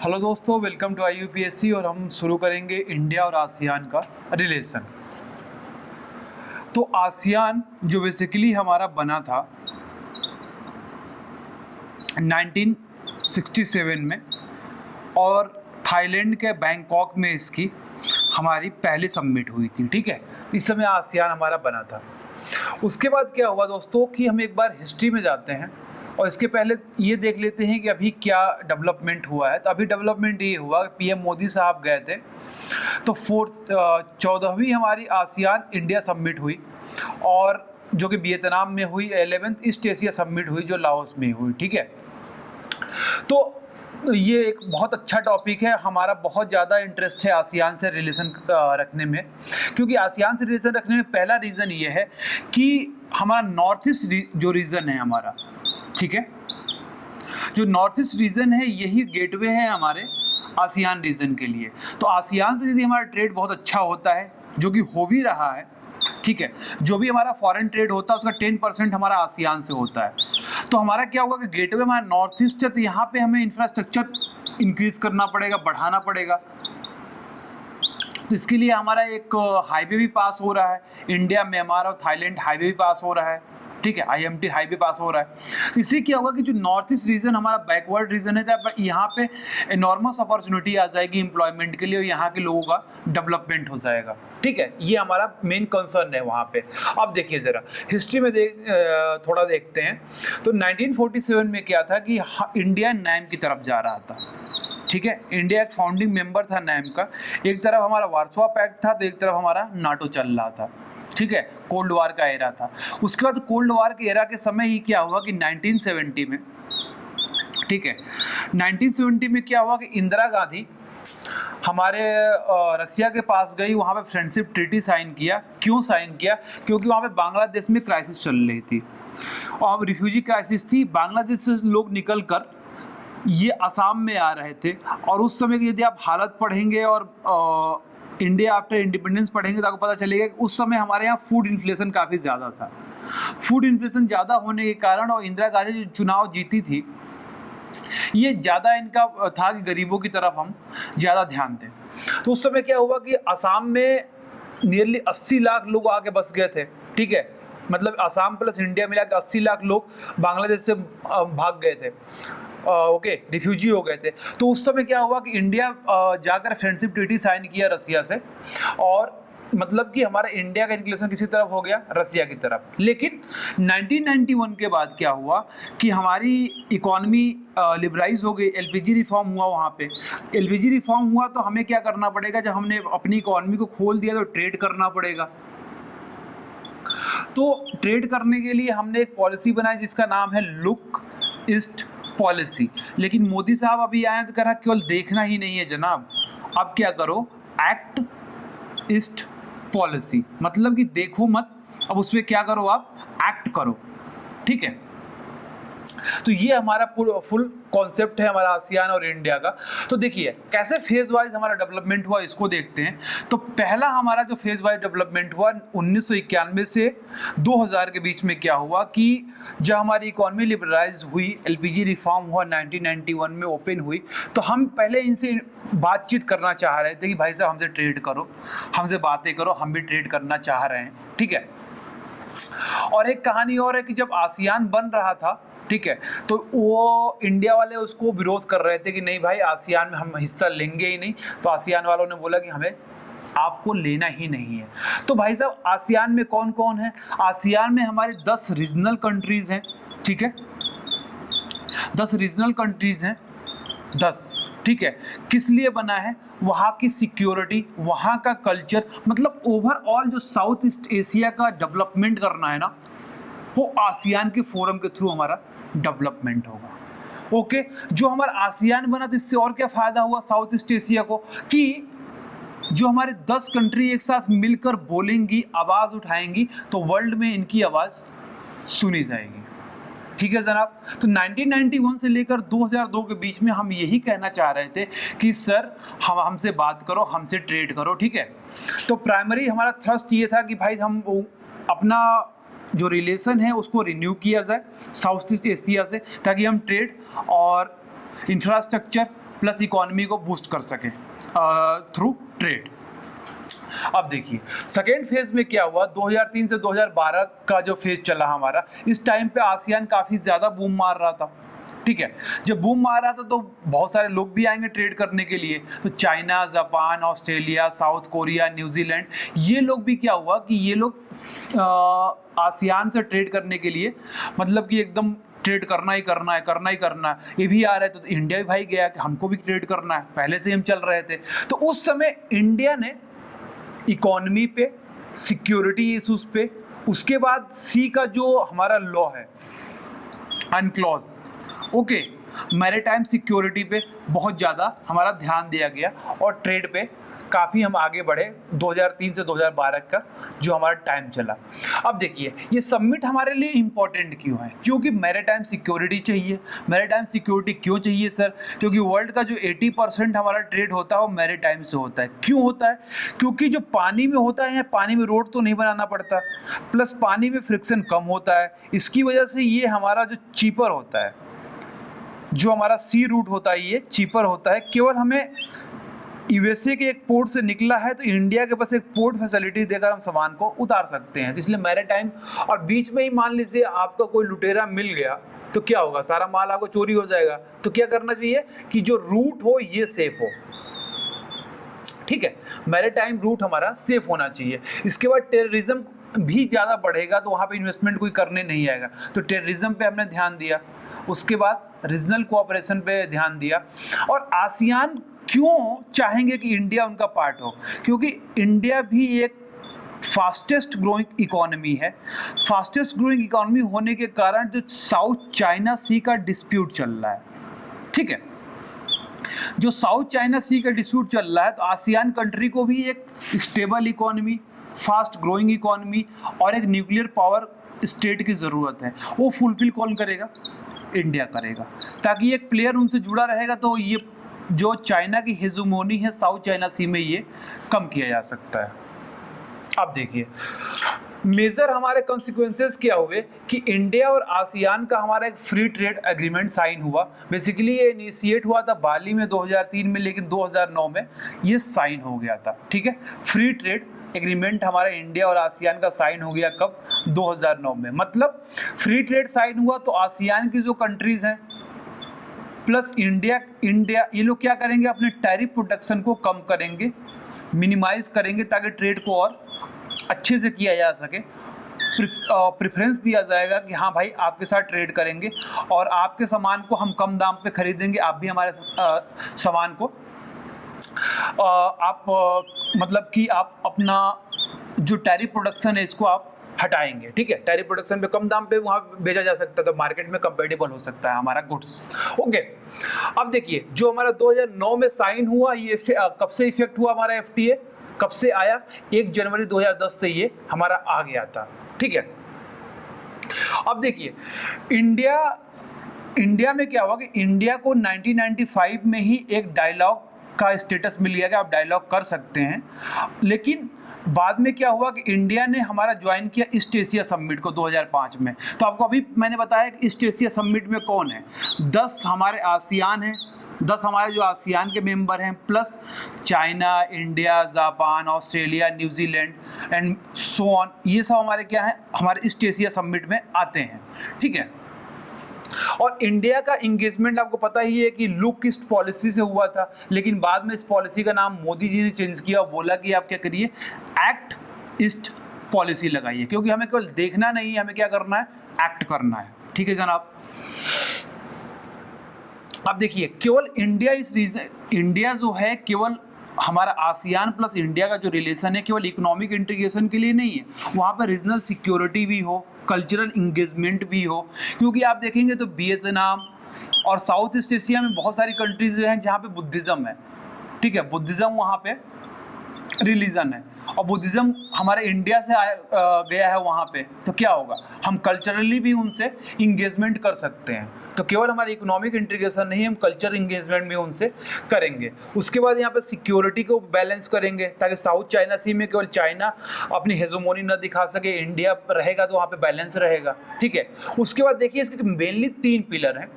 Hello दोस्तों, welcome to IUPSC। और हम शुरू करेंगे इंडिया और आसियान का रिलेशन। तो आसियान जो बेसिकली हमारा बना था 1967 में, और थाईलैंड के बैंकॉक में इसकी हमारी पहली समिट हुई थी। ठीक है, इस समय आसियान हमारा बना था। उसके बाद क्या हुआ दोस्तों कि हम एक बार हिस्ट्री में जाते हैं और इसके पहले ये देख लेते हैं कि अभी क्या डेवलपमेंट हुआ है। तो अभी डेवलपमेंट ये हुआ, PM मोदी साहब गए थे तो 14वीं हमारी आसियान इंडिया समिट हुई, और जो कि वियतनाम में हुई। 11th ईस्ट एशिया समिट हुई जो लाओस में हुई। ठीक है, तो ये एक बहुत अच्छा टॉपिक है। हमारा बहुत ज़्यादा इंटरेस्ट है आसियान से रिलेशन रखने में, क्योंकि आसियान से रिलेशन रखने में पहला रीज़न ये है कि हमारा नॉर्थ ईस्ट जो रीजन है हमारा, ठीक है, जो नॉर्थ ईस्ट रीजन है यही गेटवे है हमारे आसियान रीजन के लिए। तो आसियान से यदि हमारा ट्रेड बहुत अच्छा होता है, जो कि हो भी रहा है, ठीक है, जो भी हमारा फॉरेन ट्रेड होता है उसका 10% हमारा आसियान से होता है। तो हमारा क्या होगा कि गेटवे हमारा नॉर्थ ईस्ट है, तो यहाँ पे हमें इंफ्रास्ट्रक्चर इंक्रीज करना पड़ेगा, बढ़ाना पड़ेगा। तो इसके लिए हमारा एक हाईवे भी पास हो रहा है, इंडिया म्यांमार और थाईलैंड हाईवे भी पास हो रहा है। ठीक है, IMT हाईवे पास हो रहा है। तो इससे क्या होगा कि जो नॉर्थ ईस्ट रीजन हमारा बैकवर्ड रीजन है, तो यहाँ पे एनॉर्मस अपॉर्चुनिटी आ जाएगी एम्प्लॉयमेंट के लिए, और यहाँ के लोगों का डेवलपमेंट हो जाएगा। ठीक है, ये हमारा मेन कंसर्न है वहाँ पे। अब देखिए जरा हिस्ट्री में थोड़ा देखते हैं। तो 1947 में क्या था कि इंडिया नैम की तरफ जा रहा था। ठीक है, इंडिया एक फाउंडिंग मेंबर था नैम का। एक तरफ हमारा वार्सो पैक्ट था, तो एक तरफ हमारा नाटो चल रहा था। ठीक है, कोल्ड वार का एरा था। उसके बाद कोल्ड वार के एरा के समय ही क्या हुआ कि 1970 में, ठीक है, 1970 में क्या हुआ कि इंदिरा गांधी हमारे रसिया के पास गई, वहाँ पे फ्रेंडशिप ट्रीटी साइन किया। क्यों साइन किया? क्योंकि वहाँ पे बांग्लादेश में क्राइसिस चल रही थी, और अब रिफ्यूजी क्राइसिस थी। बांग्लादेश से लोग निकल कर ये असम में आ रहे थे, और उस समय की यदि आप हालत पढ़ेंगे और इंडिया आफ्टर इंडिपेंडेंस पढ़ेंगे तो आपको पता चलेगा कि उस समय हमारे यहाँ फूड इन्फ्लेशन काफ़ी ज़्यादा था। फूड इन्फ्लेशन ज़्यादा होने के कारण, और इंदिरा गांधी जो चुनाव जीती थी, ये ज़्यादा इनका था कि गरीबों की तरफ हम ज़्यादा ध्यान दें। तो उस समय क्या हुआ कि असम में नियरली 80 लाख लोग आके बस गए थे। ठीक है, मतलब असम प्लस इंडिया मिला के 80 लाख लोग बांग्लादेश से भाग गए थे, ओके, रिफ्यूजी हो गए थे। तो उस समय क्या हुआ कि इंडिया जाकर फ्रेंडशिप ट्रीटी साइन किया रसिया से, और मतलब कि हमारा इंडिया का इंक्लेशन किसी तरफ हो गया, रसिया की तरफ। लेकिन 1991 के बाद क्या हुआ कि हमारी इकॉनमी लिबराइज हो गई, LPG रिफॉर्म हुआ। वहाँ पे LPG रिफॉर्म हुआ तो हमें क्या करना पड़ेगा, जब हमने अपनी इकॉनमी को खोल दिया तो ट्रेड करना पड़ेगा। तो ट्रेड करने के लिए हमने एक पॉलिसी बनाई जिसका नाम है लुक ईस्ट पॉलिसी। लेकिन मोदी साहब अभी आए तो कह रहा केवल देखना ही नहीं है जनाब, अब क्या करो, एक्ट ईस्ट पॉलिसी, मतलब कि देखो मत, अब उस पर क्या करो, आप एक्ट करो। ठीक है, तो ये हमारा फुल कॉन्सेप्ट है हमारा आसियान और इंडिया का। तो देखिए कैसे फेज वाइज हमारा डेवलपमेंट हुआ, इसको देखते हैं। तो पहला हमारा जो फेज वाइज डेवलपमेंट हुआ 1991 से 2000 के बीच में क्या हुआ कि जब हमारी इकॉनमी लिबरलाइज हुई, LPG रिफॉर्म हुआ 1991 में, ओपन हुई, तो हम पहले इनसे बातचीत करना चाह रहे थे कि भाई साहब हमसे ट्रेड करो, हमसे बातें करो, हम भी ट्रेड करना चाह रहे हैं। ठीक है, और एक कहानी और है कि जब आसियान बन रहा था, ठीक है, तो वो इंडिया वाले उसको विरोध कर रहे थे कि नहीं भाई, आसियान में हम हिस्सा लेंगे ही नहीं। तो आसियान वालों ने बोला कि हमें आपको लेना ही नहीं है। तो भाई साहब आसियान में कौन कौन है? आसियान में हमारे 10 रीजनल कंट्रीज हैं। ठीक है, 10 रीजनल कंट्रीज हैं, 10। ठीक है, किस लिए बना है? वहाँ की सिक्योरिटी, वहाँ का कल्चर, मतलब ओवरऑल जो साउथ ईस्ट एशिया का डेवलपमेंट करना है ना, वो आसियान के फोरम के थ्रू हमारा डेवलपमेंट होगा। ओके, जो हमारा आसियान बना तो इससे और क्या फायदा हुआ साउथ ईस्ट एशिया को कि जो हमारे 10 कंट्री एक साथ मिलकर बोलेंगी, आवाज उठाएंगी, तो वर्ल्ड में इनकी आवाज सुनी जाएगी। ठीक है जनाब, तो 1991 से लेकर 2002 के बीच में हम यही कहना चाह रहे थे कि सर हमसे बात करो, हमसे ट्रेड करो। ठीक है, तो प्राइमरी हमारा थ्रस्ट ये था कि भाई हम अपना जो रिलेशन है उसको रिन्यू किया जाए साउथ ईस्ट एशिया से, ताकि हम ट्रेड और इंफ्रास्ट्रक्चर प्लस इकोनॉमी को बूस्ट कर सके थ्रू ट्रेड। अब देखिए सेकेंड फेज में क्या हुआ, 2003 से 2012 का जो फेज चला हमारा, इस टाइम पे आसियान काफी ज्यादा बूम मार रहा था। ठीक है, जब बूम मार रहा था तो बहुत सारे लोग भी आएंगे ट्रेड करने के लिए, तो China, Japan, Australia, south Korea, New Zealand, ये लोग भी क्या हुआ कि ये लोग आसियान से ट्रेड करने के लिए, मतलब कि एकदम ट्रेड करना ही करना है, ये भी आ रहे थे। तो इंडिया भी भाई गया कि हमको भी ट्रेड करना है, पहले से हम चल रहे थे। तो उस समय इंडिया ने इकोनॉमी पे, सिक्योरिटी इशूज पे, उसके बाद सी का जो हमारा लॉ है अनक्लॉज, ओके, मैरीटाइम सिक्योरिटी पे बहुत ज़्यादा हमारा ध्यान दिया गया और ट्रेड पे काफ़ी हम आगे बढ़े 2003 से 2012 का जो हमारा टाइम चला। अब देखिए ये समिट हमारे लिए इम्पोर्टेंट क्यों है, क्योंकि मैरीटाइम सिक्योरिटी चाहिए। मैरीटाइम सिक्योरिटी क्यों चाहिए सर? क्योंकि वर्ल्ड का जो 80% हमारा ट्रेड होता है वो मैरीटाइम से होता है। क्यों होता है? क्योंकि जो पानी में होता है, पानी में रोड तो नहीं बनाना पड़ता, प्लस पानी में फ्रिक्शन कम होता है, इसकी वजह से ये हमारा जो चीपर होता है, जो हमारा सी रूट होता है, ये चीपर होता है। केवल हमें यूएसए के एक पोर्ट से निकला है तो इंडिया के पास एक पोर्ट फैसिलिटी देकर हम सामान को उतार सकते हैं, इसलिए मैरीटाइम। और बीच में ही मान लीजिए आपका कोई लुटेरा मिल गया तो क्या होगा, सारा माल आपको चोरी हो जाएगा। तो क्या करना चाहिए कि जो रूट हो ये सेफ हो। ठीक है, मैरीटाइम रूट हमारा सेफ होना चाहिए। इसके बाद टेररिज्म भी ज़्यादा बढ़ेगा तो वहाँ पे इन्वेस्टमेंट कोई करने नहीं आएगा, तो टेररिज्म पे हमने ध्यान दिया। उसके बाद रीजनल कोऑपरेशन पे ध्यान दिया। और आसियान क्यों चाहेंगे कि इंडिया उनका पार्ट हो? क्योंकि इंडिया भी एक फास्टेस्ट ग्रोइंग इकोनॉमी है। फास्टेस्ट ग्रोइंग इकोनॉमी होने के कारण जो साउथ चाइना सी का डिस्प्यूट चल रहा है, ठीक है, जो साउथ चाइना सी का डिस्प्यूट चल रहा है, तो आसियान कंट्री को भी एक stable economy, fast growing economy और एक न्यूक्लियर पावर स्टेट की ज़रूरत है। वो फुलफिल कौन करेगा? इंडिया करेगा, ताकि एक प्लेयर उनसे जुड़ा रहेगा तो ये जो चाइना की हेजुमोनी है साउथ चाइना सी में, ये कम किया जा सकता है। अब देखिए मेजर हमारे कॉन्सिक्वेंसेस क्या हुए कि इंडिया और आसियान का हमारा एक फ्री ट्रेड एग्रीमेंट साइन हुआ। बेसिकली ये इनिशिएट हुआ था बाली में 2003 में, लेकिन 2009 में ये साइन हो गया था। ठीक है, फ्री ट्रेड एग्रीमेंट हमारा इंडिया और आसियान का साइन हो गया कब? 2009 में। मतलब फ्री ट्रेड साइन हुआ तो आसियान की जो कंट्रीज हैं प्लस इंडिया ये लोग क्या करेंगे, अपने टैरिफ प्रोटेक्शन को कम करेंगे, मिनिमाइज करेंगे, ताकि ट्रेड को और अच्छे से किया जा सके। प्रेफरेंस दिया जाएगा कि हाँ भाई आपके साथ ट्रेड करेंगे और आपके सामान को हम कम दाम पे खरीदेंगे, आप भी हमारे सामान को आप मतलब कि आप अपना जो टैरिफ प्रोडक्शन है इसको आप हटाएंगे। ठीक है, टैरिफ प्रोडक्शन पे कम दाम पे वहाँ भेजा जा सकता है, तो मार्केट में कंपेटेबल हो सकता है हमारा गुड्स। ओके, अब देखिए जो हमारा 2009 में साइन हुआ, ये कब से इफेक्ट हुआ हमारा एफटीए? कब से आया? 1 जनवरी 2010 से ये हमारा आ गया था। ठीक है, अब देखिए इंडिया में क्या हुआ कि इंडिया को 1995 में ही एक डायलॉग का स्टेटस मिल गया कि आप डायलॉग कर सकते हैं। लेकिन बाद में क्या हुआ कि इंडिया ने हमारा ज्वाइन किया ईस्ट एशिया समिट को 2005 में। तो आपको अभी मैंने बताया कि ईस्ट एशिया समिट में कौन है, 10 हमारे आसियान हैं, 10 हमारे जो आसियान के मेंबर हैं, plus China, India, Japan, Australia, New Zealand and so on, ये सब हमारे क्या है, हमारे ईस्ट एशिया समिट में आते हैं। ठीक है, और इंडिया का इंगेजमेंट आपको पता ही है कि लुक ईस्ट पॉलिसी से हुआ था, लेकिन बाद में इस पॉलिसी का नाम मोदी जी ने चेंज किया और बोला कि आप क्या करिए, एक्ट ईस्ट पॉलिसी लगाइए, क्योंकि हमें केवल देखना नहीं है, हमें क्या करना है, एक्ट करना है। ठीक है जनाब, अब देखिए केवल इंडिया जो है, केवल हमारा आसियान प्लस इंडिया का जो रिलेशन है केवल इकोनॉमिक इंटीग्रेशन के लिए नहीं है, वहाँ पर रीजनल सिक्योरिटी भी हो, कल्चरल इंगेजमेंट भी हो। क्योंकि आप देखेंगे तो वियतनाम और साउथ ईस्ट एशिया में बहुत सारी कंट्रीज हैं जहाँ पे बुद्धिज़्म है। ठीक है, बुद्धिज़्म वहाँ पे रिलीजन है और बुद्धिज़्म हमारे इंडिया से गया है वहाँ पे, तो क्या होगा, हम कल्चरली भी उनसे इंगेजमेंट कर सकते हैं। तो केवल हमारी इकोनॉमिक इंटीग्रेशन नहीं, हम कल्चर इंगेजमेंट भी उनसे करेंगे। उसके बाद यहाँ पे सिक्योरिटी को बैलेंस करेंगे ताकि साउथ चाइना सी में केवल चाइना अपनी हेजोमोनी न दिखा सके, इंडिया रहेगा तो वहाँ पे बैलेंस रहेगा। ठीक है, उसके बाद देखिए इसके मेनली 3 पिलर हैं।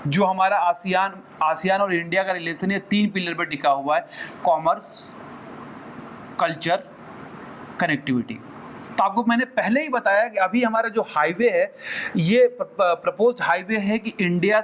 जो हमारा आसियान और इंडिया का रिलेशन है 3 पिलर पर टिका हुआ है, कॉमर्स, कल्चर, कनेक्टिविटी। तो आपको मैंने पहले ही बताया कि अभी हमारा जो हाईवे है ये प्रपोज्ड हाईवे है कि इंडिया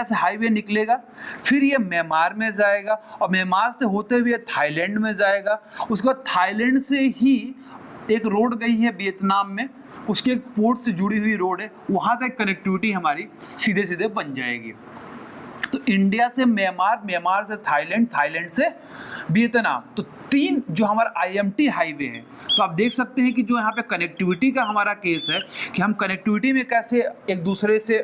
से हाईवे निकलेगा, फिर ये म्यांमार में जाएगा और म्यांमार से होते हुए थाईलैंड में जाएगा। उसके बाद थाईलैंड से ही एक रोड गई है वियतनाम में, उसके एक पोर्ट से जुड़ी हुई रोड है, वहाँ तक कनेक्टिविटी हमारी सीधे सीधे बन जाएगी। तो इंडिया से म्यांमार, म्यांमार से थाईलैंड, थाईलैंड से वियतनाम, तो 3 जो हमारा आईएमटी हाईवे है। तो आप देख सकते हैं कि जो यहाँ पे कनेक्टिविटी का हमारा केस है कि हम कनेक्टिविटी में कैसे एक दूसरे से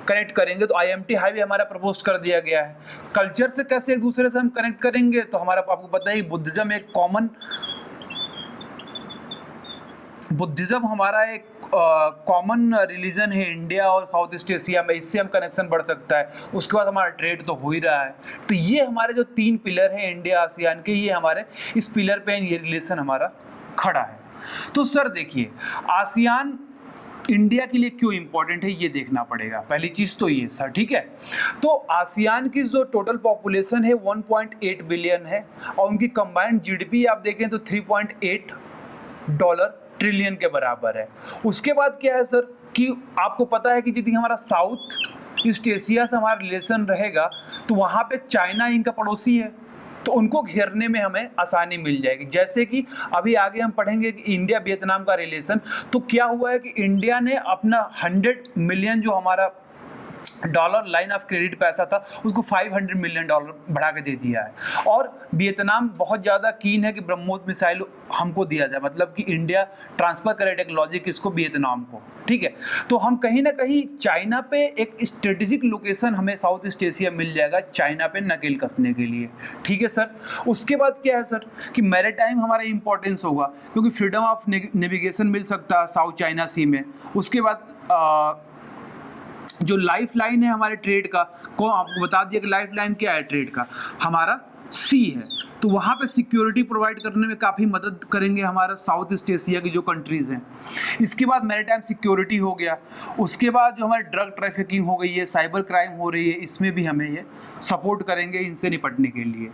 कनेक्ट करेंगे, तो आईएमटी हाईवे हमारा प्रपोज कर दिया गया है। कल्चर से कैसे एक दूसरे से हम कनेक्ट करेंगे, तो हमारा आपको पता है बुद्धिज्म एक हमारा एक कॉमन रिलीजन है इंडिया और साउथ ईस्ट एशिया में, इससे हम कनेक्शन बढ़ सकता है। उसके बाद हमारा ट्रेड तो हो ही रहा है। तो ये हमारे जो 3 पिलर हैं इंडिया आसियान के, ये हमारे इस पिलर पे ये रिलेशन हमारा खड़ा है। तो सर देखिए, आसियान इंडिया के लिए क्यों इंपॉर्टेंट है ये देखना पड़ेगा, पहली चीज तो ये सर, ठीक है। तो आसियान की जो टोटल पॉपुलेशन है 1.8 बिलियन है और उनकी कंबाइंड जीडीपी आप देखें तो $3.8 ट्रिलियन के बराबर है। उसके बाद क्या है सर कि आपको पता है कि यदि हमारा साउथ ईस्ट एशिया से हमारा रिलेशन रहेगा तो वहाँ पे चाइना इनका पड़ोसी है, तो उनको घेरने में हमें आसानी मिल जाएगी। जैसे कि अभी आगे हम पढ़ेंगे कि इंडिया वियतनाम का रिलेशन, तो क्या हुआ है कि इंडिया ने अपना 100 मिलियन जो हमारा डॉलर लाइन ऑफ क्रेडिट पैसा था उसको $500 मिलियन बढ़ा के दे दिया है। और वियतनाम बहुत ज़्यादा कीन है कि ब्रह्मोस मिसाइल हमको दिया जाए, मतलब कि इंडिया ट्रांसफर करे टेक्नोलॉजी किसको, वियतनाम को, ठीक है। तो हम कहीं ना कहीं चाइना पे एक स्ट्रेटेजिक लोकेशन हमें साउथ ईस्ट एशिया मिल जाएगा चाइना पे नकेल कसने के लिए, ठीक है सर। उसके बाद क्या है सर कि मैरीटाइम हमारा इंपॉर्टेंस होगा क्योंकि फ्रीडम ऑफ नेविगेशन मिल सकता है साउथ चाइना सी में। उसके बाद जो लाइफ लाइन है हमारे ट्रेड का, को आपको बता दिया कि लाइफ लाइन क्या है ट्रेड का, हमारा सी है, तो वहाँ पे सिक्योरिटी प्रोवाइड करने में काफ़ी मदद करेंगे हमारा साउथ ईस्ट एशिया की जो कंट्रीज़ हैं। इसके बाद मैरीटाइम सिक्योरिटी हो गया। उसके बाद जो हमारी ड्रग ट्रैफिकिंग हो गई है, साइबर क्राइम हो रही है, इसमें भी हमें ये सपोर्ट करेंगे इनसे निपटने के लिए।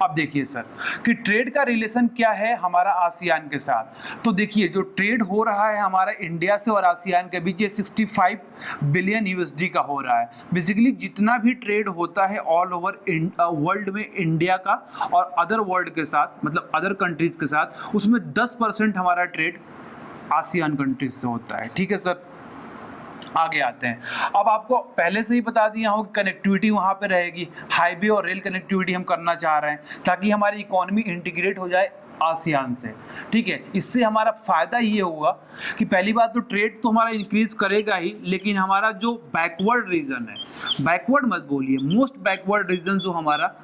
अब देखिए सर कि ट्रेड का रिलेशन क्या है हमारा आसियान के साथ। तो देखिए जो ट्रेड हो रहा है हमारा इंडिया से और आसियान के बीच, ये 65 बिलियन USD का हो रहा है। बेसिकली जितना भी ट्रेड होता है ऑल ओवर वर्ल्ड में इंडिया का और अदर वर्ल्ड के साथ, मतलब अदर कंट्रीज के साथ, उसमें 10% हमारा ट्रेड आसियान कंट्रीज से होता है, ठीक है सर। आगे आते हैं। अब आपको पहले से ही बता दिया हो कि कनेक्टिविटी वहाँ पे रहेगी, हाईवे और रेल कनेक्टिविटी हम करना चाह रहे हैं ताकि हमारी इकोनॉमी इंटीग्रेट हो जाए आसियान से, ठीक है। इससे हमारा फायदा ये होगा कि पहली बात तो ट्रेड तो हमारा इंक्रीज करेगा ही, लेकिन हमारा जो बैकवर्ड रीजन है, बैकवर्ड मत बोलिए, मोस्ट बैकवर्ड रीजन जो हमारा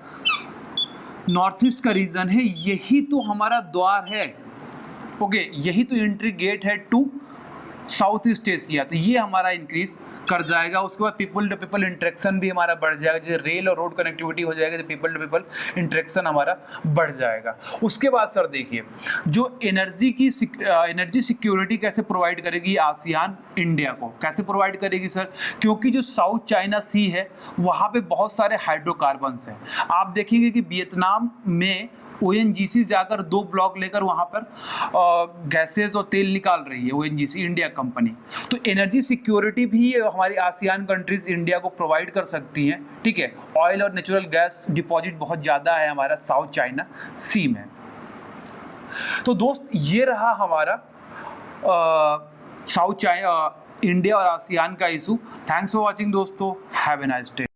नॉर्थ ईस्ट का रीजन है, यही तो हमारा द्वार है, ओके, यही तो एंट्री गेट है टू साउथ ईस्ट एशिया। तो ये हमारा इंक्रीज कर जाएगा। उसके बाद पीपल टू पीपल इंटरेक्शन भी हमारा बढ़ जाएगा, जैसे रेल और रोड कनेक्टिविटी हो जाएगा तो पीपल टू पीपल इंटरेक्शन हमारा बढ़ जाएगा। उसके बाद सर देखिए जो एनर्जी सिक्योरिटी कैसे प्रोवाइड करेगी आसियान इंडिया को, कैसे प्रोवाइड करेगी सर, क्योंकि जो साउथ चाइना सी है वहाँ पे बहुत सारे हाइड्रोकार्बन्स हैं। आप देखेंगे कि वियतनाम में ONGC जाकर 2 ब्लॉक लेकर वहाँ पर गैसेज और तेल निकाल रही है ONGC इंडिया कंपनी। तो एनर्जी सिक्योरिटी भी हमारी आसियान कंट्रीज इंडिया को प्रोवाइड कर सकती हैं, ठीक है। ऑयल और नेचुरल गैस डिपॉजिट बहुत ज़्यादा है हमारा साउथ चाइना सी में। तो दोस्त ये रहा हमारा साउथ चाइना इंडिया और आसियान का इशू। थैंक्स फॉर वॉचिंग दोस्तों, हैव ए नाइस डे।